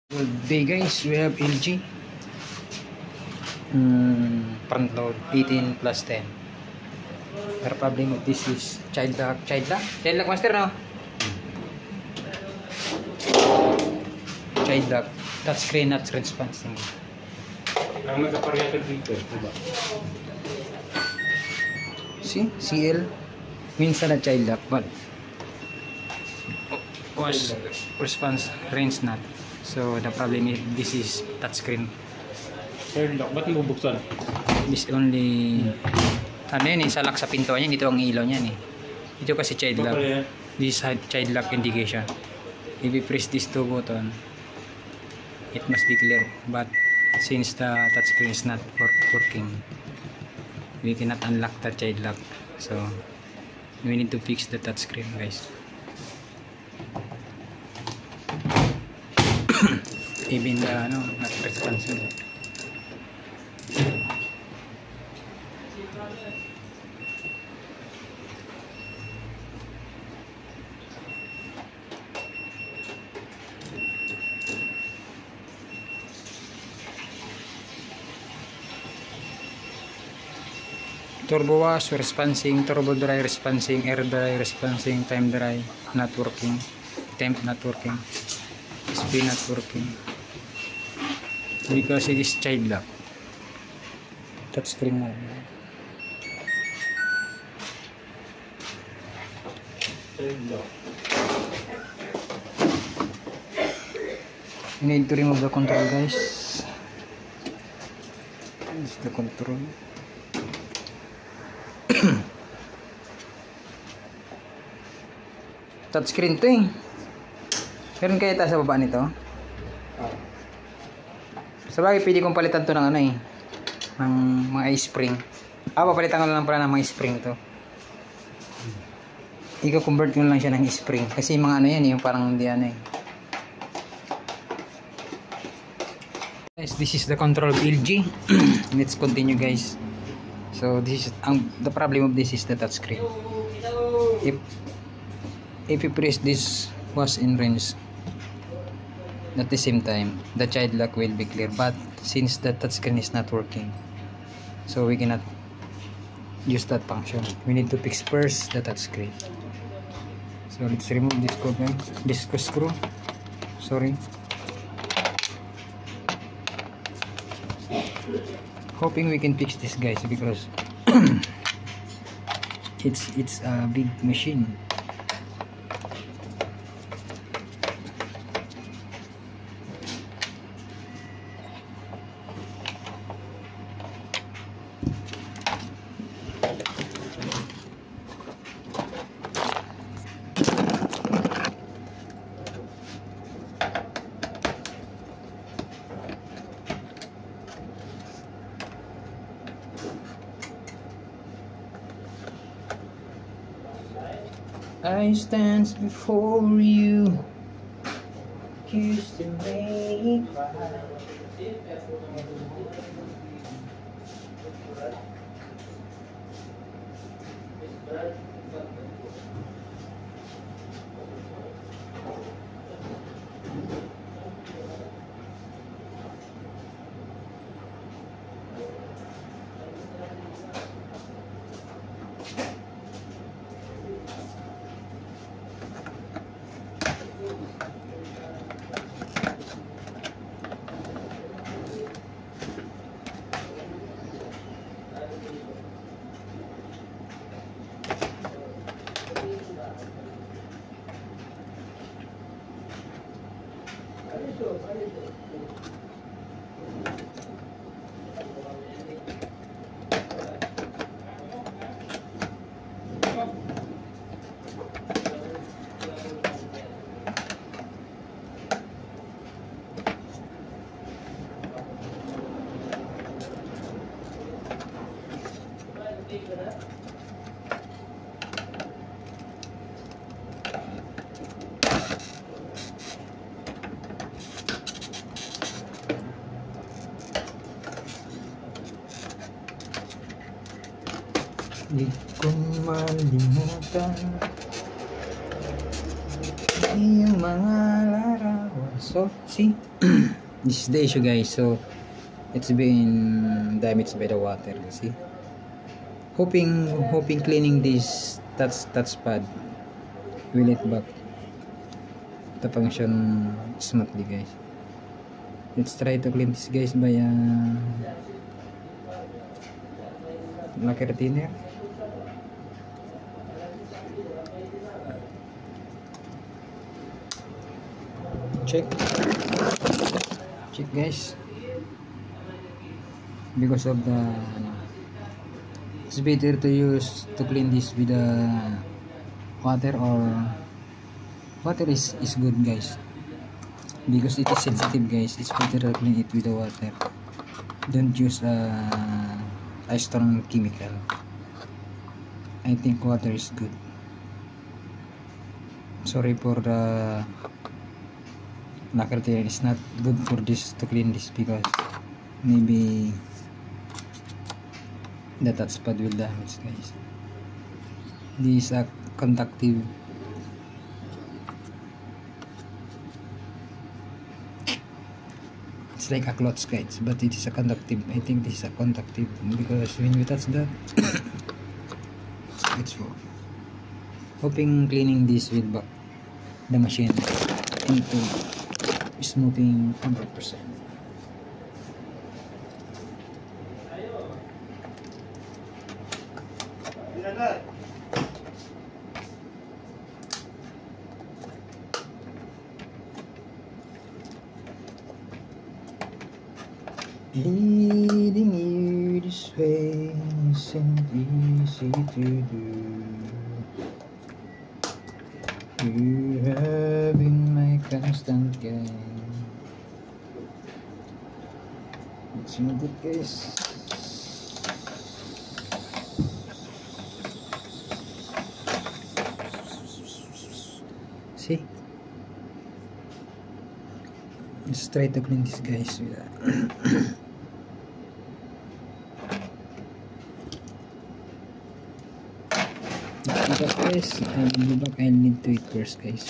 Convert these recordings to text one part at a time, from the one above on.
Good day guys, we have LG front load 18+10. Pero problem of this is child lock master, no? Child lock, touchscreen not responsive. Ang nagkaparehatag dito, diba? See, CL minsan na child lock but was response range not. So the problem is this is touchscreen. Child lock, ba't mo bubuksan? This only ano yun eh, sa lock sa pintuan yan, dito ang ilaw niyan eh. Ito kasi child lock. This is child lock indication. If we press these two button, it must be clear. But since the touchscreen is not working, we cannot unlock the child lock. So we need to fix the touchscreen, guys. Even the not responsive. Turbo wash responsing, turbo dry responsing, air dry responsing, time dry not working, temp not working, speed not working because it is child lock. Touchscreen na. Child lock. You need to remove the control, guys. This is the control. Touchscreen to eh. Meron kaya tayo sa baba nito? Sa bagay, pwede kong palitan to ng ano eh, ng mga spring. Papalitan ko lang pala ng mga spring to. I-convert ko lang siya ng spring. Kasi mga ano yan, yung parang hindi ano eh. Guys, this is the control of LG. Let's continue, guys. So this is the problem of this is the touchscreen. If you press this was in range at the same time, the child lock will be clear, but since the touchscreen is not working, so we cannot use that function. We need to fix first the touchscreen. So let's remove this screw. Sorry. Hoping we can fix this, guys, because it's a big machine. I stand before you, used to make me cry. Di ko malimutan yung mga larawan So see, this is the issue, guys. So it's been damaged by the water. See, hoping cleaning this touchpad will it back to function smoothly, guys. Let's try to clean this, guys, by lacquer thinner. Check, guys, because of the it's better to clean this with the water, or water is good, guys, because it is sensitive, guys. It's better to clean it with the water. Don't use a strong chemical. I think water is good. Sorry for the lacquer thinner. It's not good for this to clean this, because maybe the touchpad will damage, guys. This is a conductive. It's like a cloth, guys, but it is a conductive. I think this is a conductive, because when you touch that it's full. Hoping cleaning this will back the machine into smoothing 100%. Leading you this way isn't easy to do. You have been my constant guide. It's no good, guys. See? Let's try to clean this, guys, with guys, I'll be back. I'll need to eat first, guys.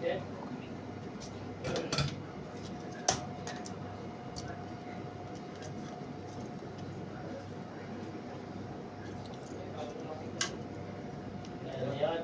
Okay? Ayan.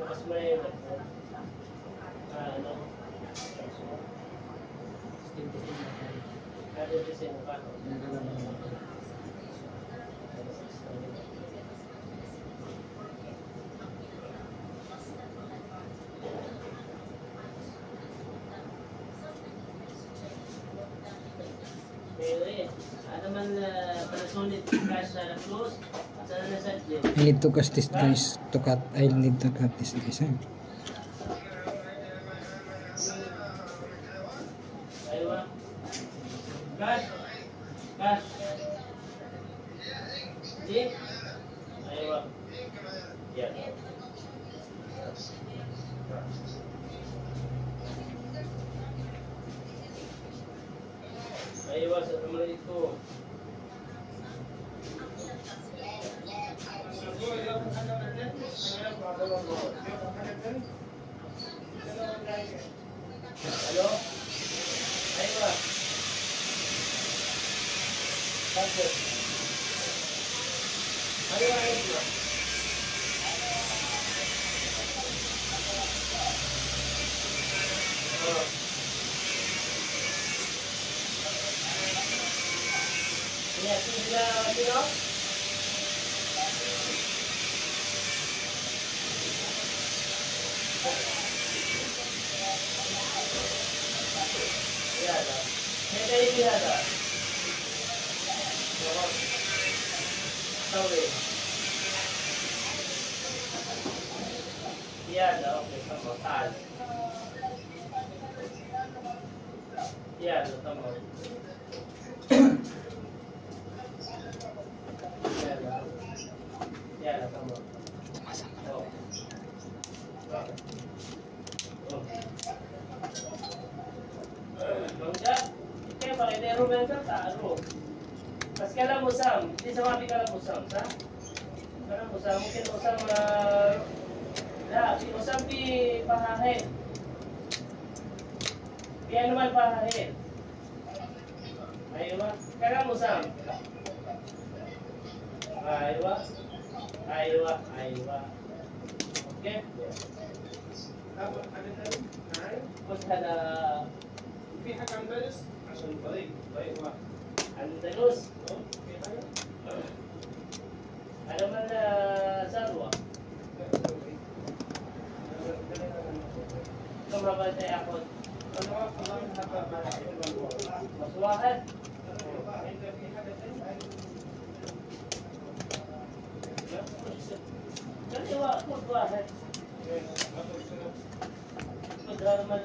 Mas may ano? Ada di sini kan? Ada man Panasonic cash sa close. Sana na sa gym. I need to cast this guys. I need to cut this guys. Aywa. Cash. Cash. Ji. Aywa. Ya. Aywa sa teman itu. Halo? Aywa. Pasok. Aywa, aywa. Ini sudah sino? Ya, saya tadi lihat ada. Sorry. Iya, ada. Oke, sama tas. Iya, ada sama. Iya, ada. Iya, ada sama. Oh. Oh. Mangga, kaya pakai tero men ka talo. Pas kala mo sam, hindi sa mapi kala mo sam, sa? Kala mo sam, mungkin mo sam mo sam pi pahahin. Piano naman pahahin. Aywa, kala mo sam. Aywa. Okay? Kung kada في حاجة أندلس عشان طريق واحد. Andalus, في حاجة؟ ano man sarwa. Kumabay tayo ako. أنا واقف الله من هذا ما Maswahan. في حاجة ثانية؟ Kaliwa, maswahan. Kudrar man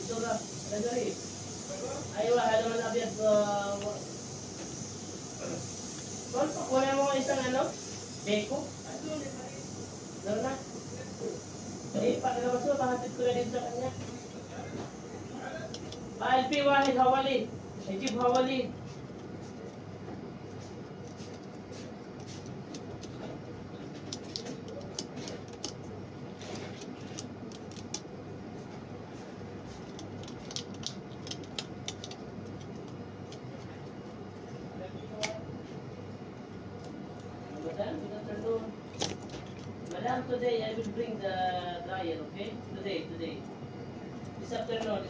surah negeri. Ayo halaman abiyad Kon, kunin mo isang ano? Beko? Doon na. Pagkakabas mo, pahatid ko na din sa kanya. LP Wahid Hawali. Najib Hawali. Madam, today I will bring the dryer, okay? Today. This afternoon.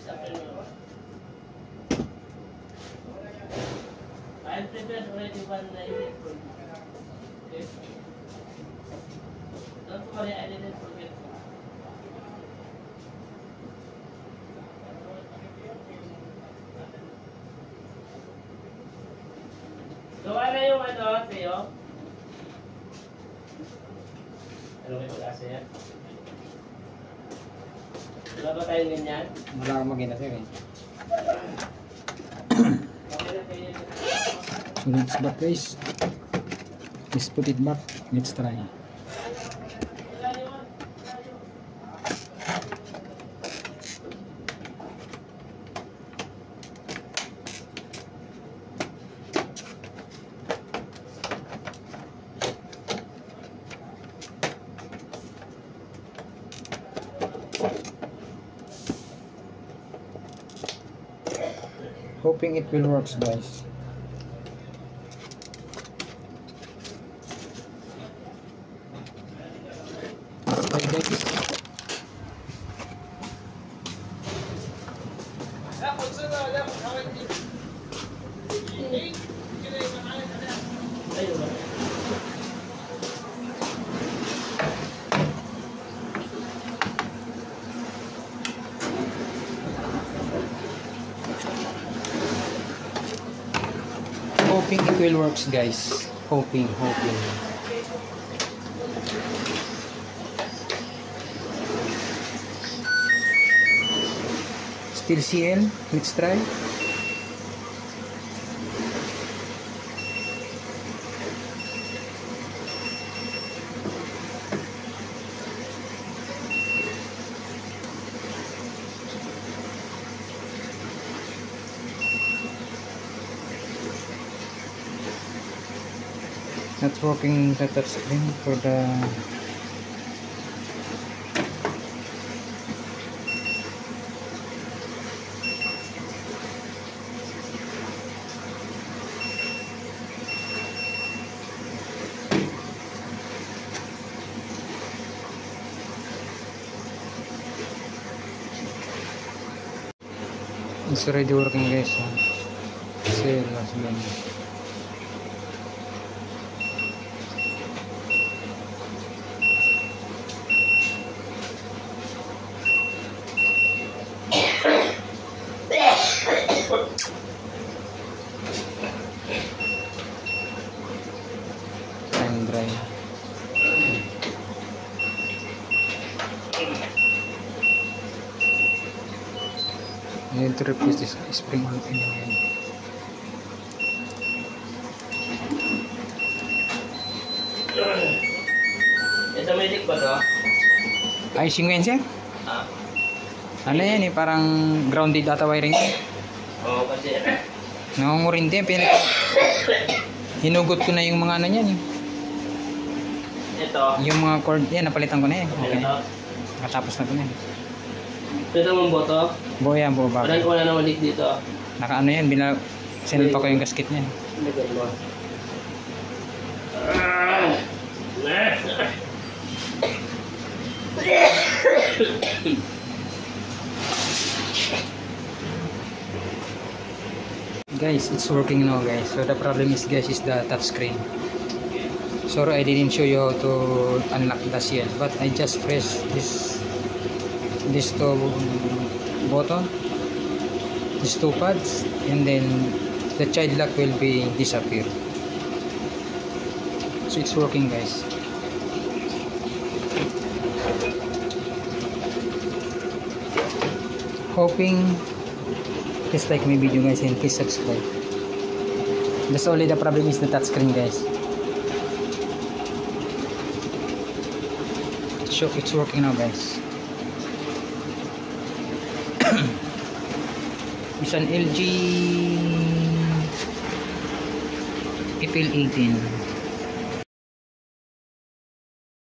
I prepared already one idea for you. Okay? Don't worry, I didn't forget. Gawa na yung ano, Theo? Ano may pag-asa yan? Wala ba tayong ganyan? Wala akong maganda sir eh. Okay na kayo. So let's back guys. Let's put it back. Let's try. Hoping it will work guys. Hoping it will work guys. Hoping. Still CL. Let's try. Not working the touch screen for the it's already working guys. Sale last one. Dry. I need to replace this spring on again. Automatic ba to? Icing yan siya? Ano yan eh, parang grounded ata wiring. Oo, kasi Nangungurin din, hinugot ko na yung mga ano niyan eh. ito. Yung mga cord, yan, napalitan ko na eh. Okay. Ito. Nakatapos na ko na eh. Ito mong boto. Buo yan, buo bago. Wala na malik dito. Naka ano yan, sinal pa ko yung gasket niya. Lagay mo. Guys, it's working now guys. So the problem is guys is the touch screen. Sorry I didn't show you how to unlock the CL, but I just press this two button, these two pads, and then the child lock will be disappear. So it's working guys. Hoping please like my video guys and please subscribe. That's only the problem is the touch screen guys. So it's working now guys. It's an LG PPL 18.